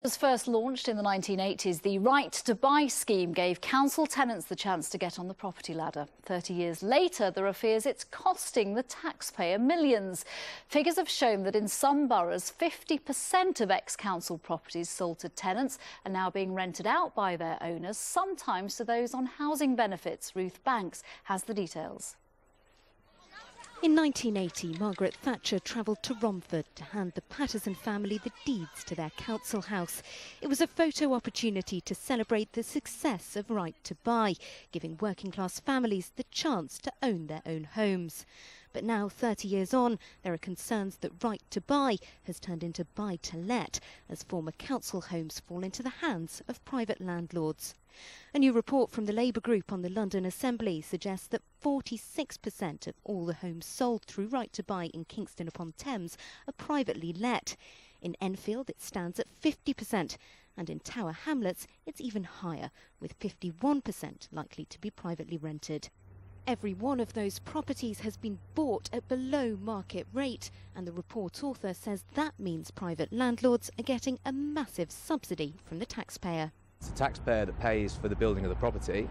Was first launched in the 1980s, the Right to Buy scheme gave council tenants the chance to get on the property ladder. 30 years later, there are fears it's costing the taxpayer millions. Figures have shown that in some boroughs, 50% of ex-council properties sold to tenants are now being rented out by their owners, sometimes to those on housing benefits. Ruth Banks has the details. In 1980, Margaret Thatcher travelled to Romford to hand the Patterson family the deeds to their council house. It was a photo opportunity to celebrate the success of Right to Buy, giving working-class families the chance to own their own homes. But now, 30 years on, there are concerns that Right to Buy has turned into Buy to Let, as former council homes fall into the hands of private landlords. A new report from the Labour group on the London Assembly suggests that 46% of all the homes sold through Right to Buy in Kingston upon Thames are privately let. In Enfield, it stands at 50%, and in Tower Hamlets, it's even higher, with 51% likely to be privately rented. Every one of those properties has been bought at below market rate, and the report author says that means private landlords are getting a massive subsidy from the taxpayer. It's the taxpayer that pays for the building of the property.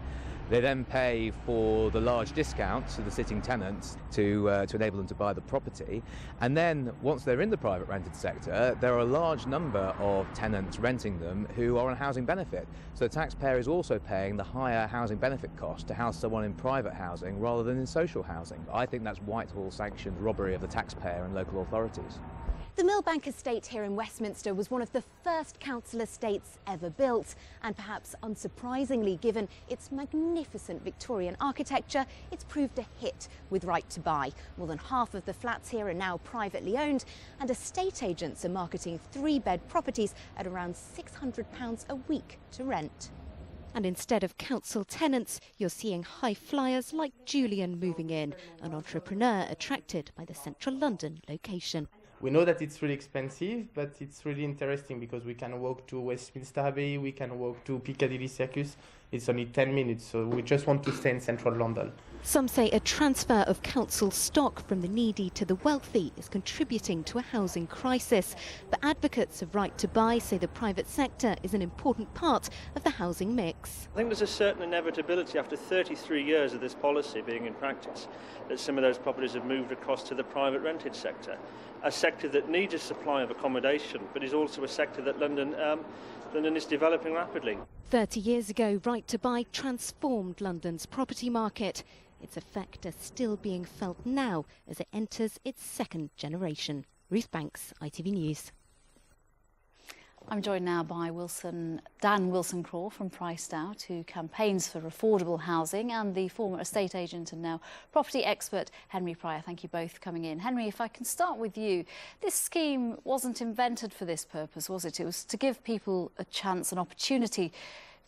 They then pay for the large discounts to the sitting tenants to enable them to buy the property. And then once they're in the private rented sector, there are a large number of tenants renting them who are on housing benefit. So the taxpayer is also paying the higher housing benefit cost to house someone in private housing rather than in social housing. I think that's Whitehall-sanctioned robbery of the taxpayer and local authorities. The Millbank estate here in Westminster was one of the first council estates ever built, and perhaps unsurprisingly, given its magnificent Victorian architecture, it's proved a hit with Right to Buy. More than half of the flats here are now privately owned, and estate agents are marketing three-bed properties at around £600 a week to rent. And instead of council tenants, you're seeing high flyers like Julian moving in, an entrepreneur attracted by the central London location. We know that it's really expensive, but it's really interesting because we can walk to Westminster Abbey, we can walk to Piccadilly Circus. It's only 10 minutes, so we just want to stay in central London. Some say a transfer of council stock from the needy to the wealthy is contributing to a housing crisis. But advocates of Right to Buy say the private sector is an important part of the housing mix. I think there's a certain inevitability after 33 years of this policy being in practice that some of those properties have moved across to the private rented sector, a sector that needs a supply of accommodation, but is also a sector that London is developing rapidly. 30 years ago, Right to Buy transformed London's property market. Its effect is still being felt now as it enters its second generation. Ruth Banks, ITv News. I'm joined now by Dan Wilson-Craw from PricedOut, who campaigns for affordable housing, and the former estate agent and now property expert, Henry Pryor. Thank you both for coming in. Henry, if I can start with you. This scheme wasn't invented for this purpose, was it? It was to give people a chance, an opportunity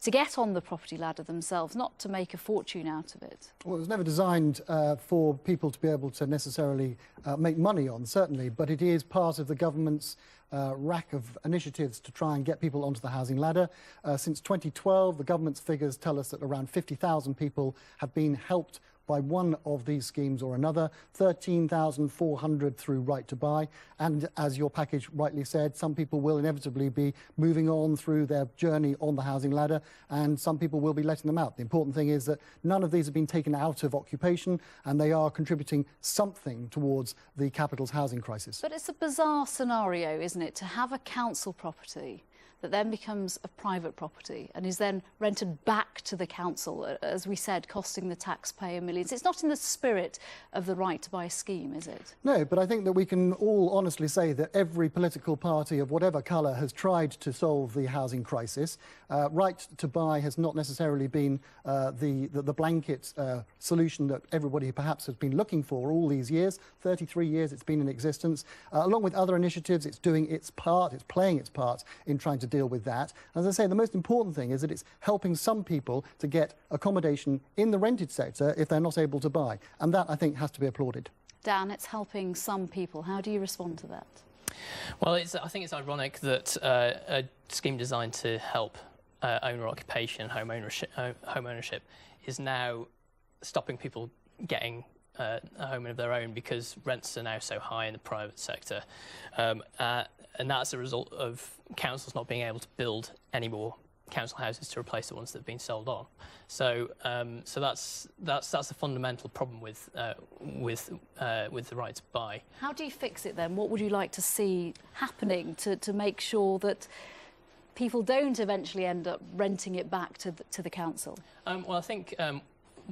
to get on the property ladder themselves, not to make a fortune out of it. Well, it was never designed for people to be able to necessarily make money on, certainly, but it is part of the government's rack of initiatives to try and get people onto the housing ladder. Since 2012, the government's figures tell us that around 50,000 people have been helped by one of these schemes or another, 13,400 through Right to Buy. And as your package rightly said, some people will inevitably be moving on through their journey on the housing ladder, and some people will be letting them out. The important thing is that none of these have been taken out of occupation, and they are contributing something towards the capital's housing crisis. But it's a bizarre scenario, isn't it, to have a council property that then becomes a private property and is then rented back to the council, as we said, costing the taxpayer millions. It's not in the spirit of the Right to Buy scheme, is it? No, but I think that we can all honestly say that every political party of whatever colour has tried to solve the housing crisis. Right to Buy has not necessarily been the blanket solution that everybody perhaps has been looking for all these years. 33 years it's been in existence. Along with other initiatives, it's doing its part, it's playing its part in trying to deal with that. As I say, the most important thing is that it's helping some people to get accommodation in the rented sector if they're not able to buy. And that, I think, has to be applauded. Dan, it's helping some people. How do you respond to that? Well, I think it's ironic that a scheme designed to help owner occupation, home ownership, is now stopping people getting a home of their own because rents are now so high in the private sector. that's a result of councils not being able to build any more council houses to replace the ones that have been sold on. So that's a fundamental problem with the right to buy. How do you fix it then? What would you like to see happening to make sure that people don't eventually end up renting it back to the council? Well, I think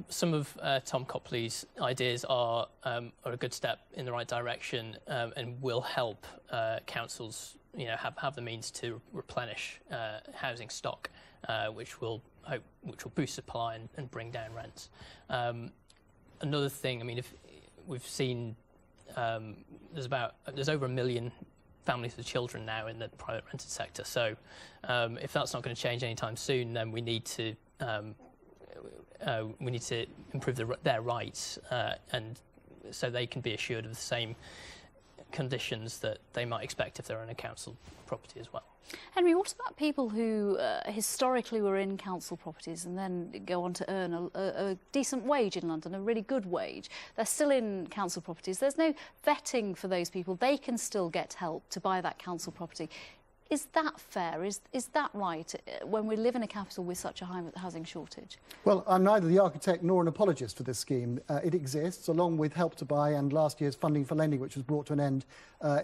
some of Tom Copley's ideas are a good step in the right direction and will help councils, have the means to replenish housing stock, which will boost supply and bring down rents. Another thing, I mean, if we've seen there's over 1 million families with children now in the private rented sector. So if that's not going to change anytime soon, then we need to improve their rights, and so they can be assured of the same conditions that they might expect if they're in a council property as well. Henry, what about people who historically were in council properties and then go on to earn a decent wage in London, a really good wage? They're still in council properties. There's no vetting for those people. They can still get help to buy that council property. Is that fair? Is that right when we live in a capital with such a high housing shortage? Well, I'm neither the architect nor an apologist for this scheme. It exists, along with Help to Buy and last year's Funding for Lending, which was brought to an end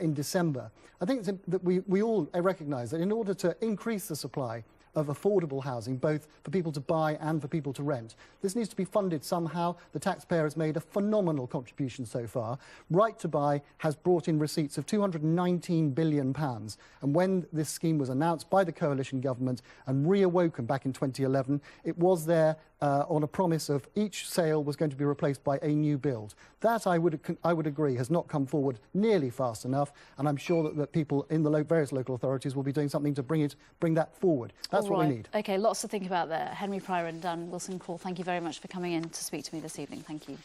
in December. I think that we all recognise that in order to increase the supply of affordable housing, both for people to buy and for people to rent, this needs to be funded somehow. The taxpayer has made a phenomenal contribution so far. Right to Buy has brought in receipts of £219 billion. And when this scheme was announced by the coalition government and reawoken back in 2011, it was there on a promise of each sale was going to be replaced by a new build. That, I would agree, has not come forward nearly fast enough, and I'm sure that people in the various local authorities will be doing something to bring that forward. That's what we need. OK, lots to think about there. Henry Pryor and Dan Wilson-Craw, thank you very much for coming in to speak to me this evening. Thank you.